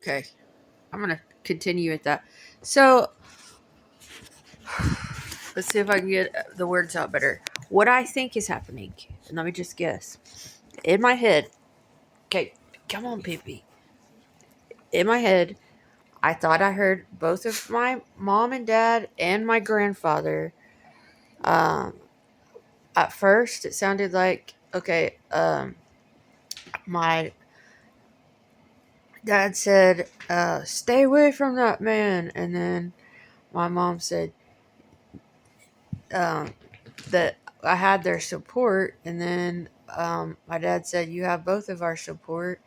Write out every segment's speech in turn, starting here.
Okay. I'm going to continue with that. So, let's see if I can get the words out better. What I think is happening, and let me just guess. In my head, okay, come on, Pippi. In my head, I thought I heard both of my mom and dad and my grandfather. Um, at first, it sounded like, okay, my dad said, stay away from that man. And then my mom said, um, that I had their support, and then my dad said, "You have both of our support,"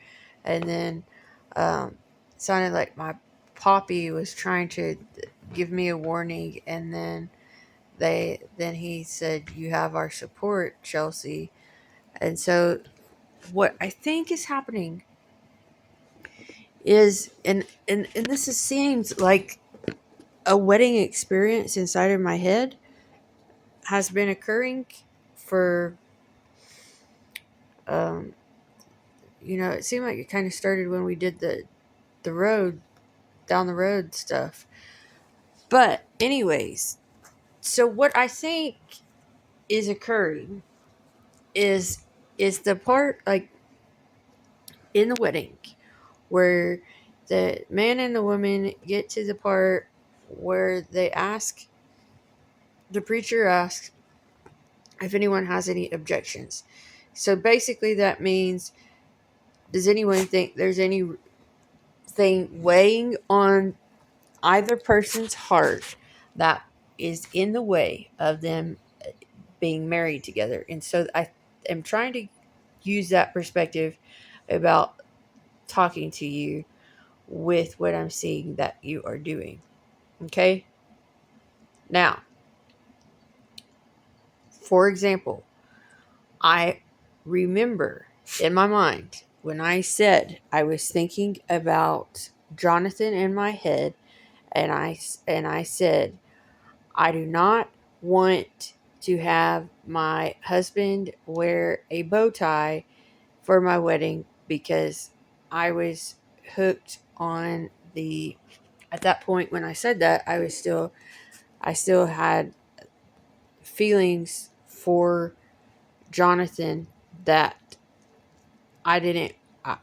and then it sounded like my poppy was trying to give me a warning, and then he said, "You have our support, Chelsey," and so what I think is happening is, and this seems like a wedding experience inside of my head has been occurring for um, it seemed like it kind of started when we did the road down the road stuff. But anyways, so what I think is occurring is the part like in the wedding where the man and the woman get to the part where the preacher asks if anyone has any objections. So basically that means, does anyone think there's anything weighing on either person's heart that is in the way of them being married together? And so I am trying to use that perspective about talking to you with what I'm seeing that you are doing. Okay? Now, for example, I remember in my mind when I said I was thinking about Jonathan in my head, and I said I do not want to have my husband wear a bow tie for my wedding because I was hooked on at that point when I said that, I still had feelings for Jonathan that I didn't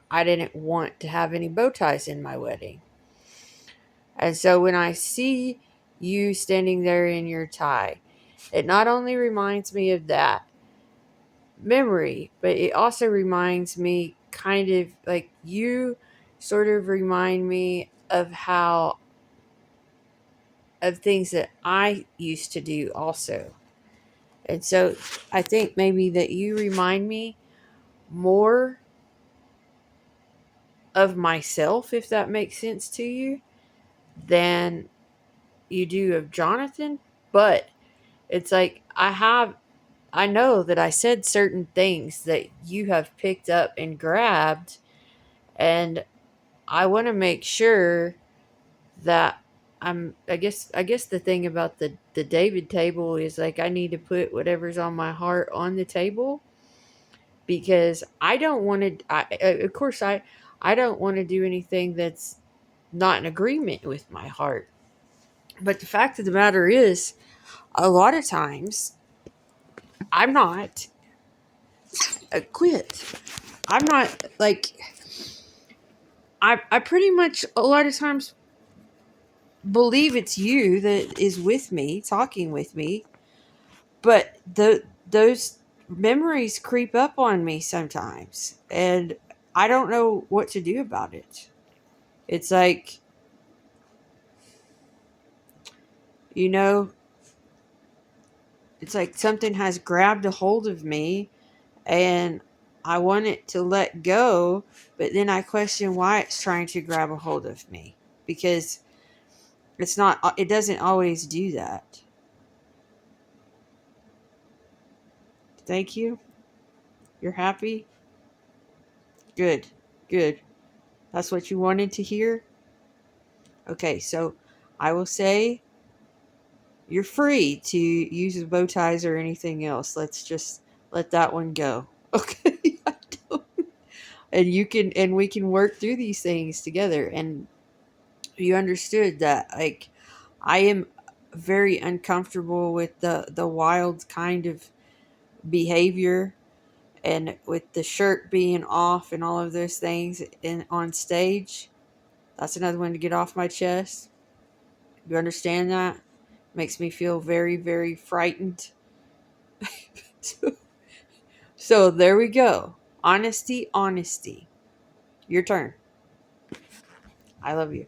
I didn't want to have any bow ties in my wedding. And so when I see you standing there in your tie, it not only reminds me of that memory, but it also reminds me kind of like you sort of remind me of how of things that I used to do also. And so I think maybe that you remind me more of myself, if that makes sense to you, than you do of Jonathan. But it's like I know that I said certain things that you have picked up and grabbed, and I want to make sure that I guess the thing about the David table is like I need to put whatever's on my heart on the table because I don't want to of course I don't want to do anything that's not in agreement with my heart. But the fact of the matter is, a lot of times I'm not quit. I'm not like I pretty much a lot of times believe it's you that is with me, talking with me, but those memories creep up on me sometimes, and I don't know what to do about it. It's like, you know, it's like something has grabbed a hold of me, and I want it to let go, but then I question why it's trying to grab a hold of me because it doesn't always do that. Thank you. You're happy? Good. Good. That's what you wanted to hear? Okay, so I will say you're free to use bow ties or anything else. Let's just let that one go. Okay. I don't, and we can work through these things together. And you understood that, like, I am very uncomfortable with the wild kind of behavior, and with the shirt being off and all of those things in on stage. That's another one to get off my chest. You understand that? Makes me feel very, very frightened. So there we go. Honesty, honesty. Your turn. I love you.